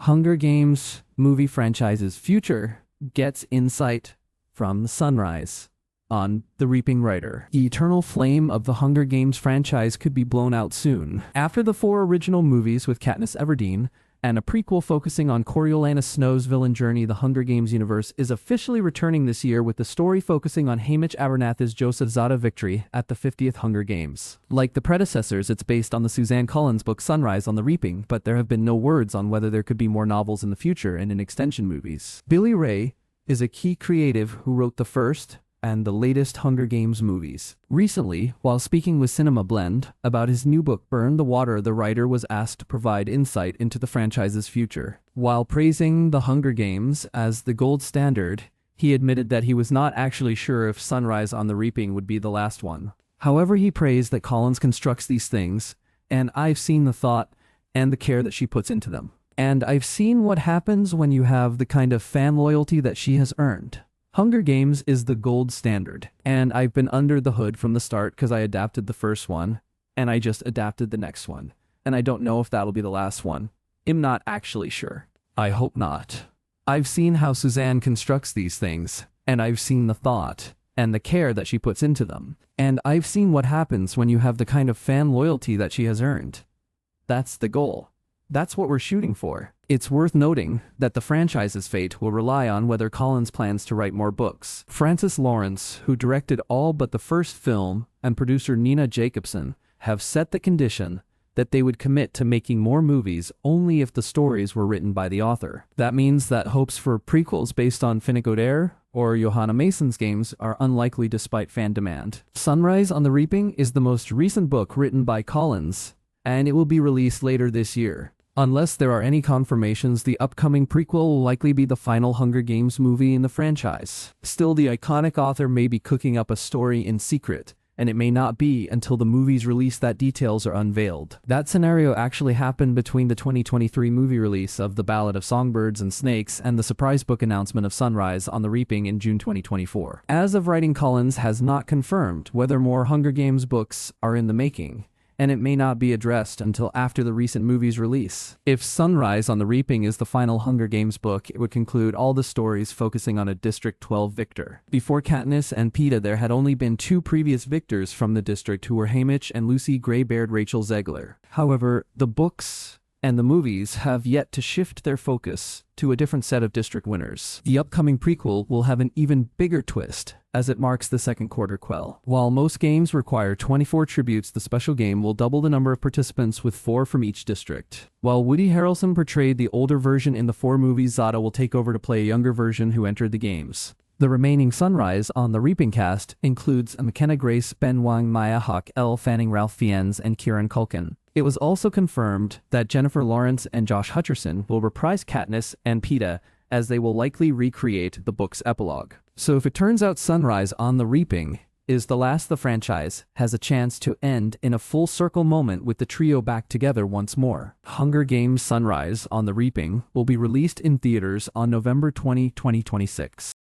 Hunger Games movie franchise's future gets insight from Sunrise on The Reaping writer. The eternal flame of the Hunger Games franchise could be blown out soon. After the 4 original movies with Katniss Everdeen, and a prequel focusing on Coriolanus Snow's villain journey, the Hunger Games universe is officially returning this year with the story focusing on Haymitch Abernathy's Joseph Zada victory at the 50th Hunger Games. Like the predecessors, it's based on the Suzanne Collins book Sunrise on the Reaping, but there have been no words on whether there could be more novels in the future and in extension movies. Billy Ray is a key creative who wrote the first and the latest Hunger Games movies. Recently, while speaking with Cinema Blend about his new book Burn the Water, the writer was asked to provide insight into the franchise's future. While praising the Hunger Games as the gold standard, he admitted that he was not actually sure if Sunrise on the Reaping would be the last one. However, he praised that Collins constructs these things, and I've seen the thought and the care that she puts into them. And I've seen what happens when you have the kind of fan loyalty that she has earned. Hunger Games is the gold standard, and I've been under the hood from the start because I adapted the first one, and I just adapted the next one. And I don't know if that'll be the last one. I'm not actually sure. I hope not. I've seen how Suzanne constructs these things, and I've seen the thought and the care that she puts into them. And I've seen what happens when you have the kind of fan loyalty that she has earned. That's the goal. That's what we're shooting for. It's worth noting that the franchise's fate will rely on whether Collins plans to write more books. Francis Lawrence, who directed all but the first film, and producer Nina Jacobson have set the condition that they would commit to making more movies only if the stories were written by the author. That means that hopes for prequels based on Finnick Odair or Johanna Mason's games are unlikely despite fan demand. Sunrise on the Reaping is the most recent book written by Collins, and it will be released later this year. Unless there are any confirmations, the upcoming prequel will likely be the final Hunger Games movie in the franchise. Still, the iconic author may be cooking up a story in secret, and it may not be until the movie's release that details are unveiled. That scenario actually happened between the 2023 movie release of The Ballad of Songbirds and Snakes and the surprise book announcement of Sunrise on the Reaping in June 2024. As of writing, Collins has not confirmed whether more Hunger Games books are in the making, and it may not be addressed until after the recent movie's release. If Sunrise on the Reaping is the final Hunger Games book, it would conclude all the stories focusing on a District 12 victor. Before Katniss and Peeta, there had only been 2 previous victors from the district who were Haymitch and Lucy Gray-Baird Rachel Zegler. However, the books and the movies have yet to shift their focus to a different set of district winners. The upcoming prequel will have an even bigger twist, as it marks the second quarter quell. While most games require 24 tributes, the special game will double the number of participants with 4 from each district. While Woody Harrelson portrayed the older version in the 4 movies, Zada will take over to play a younger version who entered the games. The remaining Sunrise on the Reaping cast includes McKenna Grace, Ben Wang, Maya Hawke, Elle Fanning, Ralph Fiennes, and Kieran Culkin. It was also confirmed that Jennifer Lawrence and Josh Hutcherson will reprise Katniss and Peeta, as they will likely recreate the book's epilogue. So if it turns out Sunrise on the Reaping is the last, the franchise has a chance to end in a full circle moment with the trio back together once more. Hunger Games Sunrise on the Reaping will be released in theaters on November 20, 2026.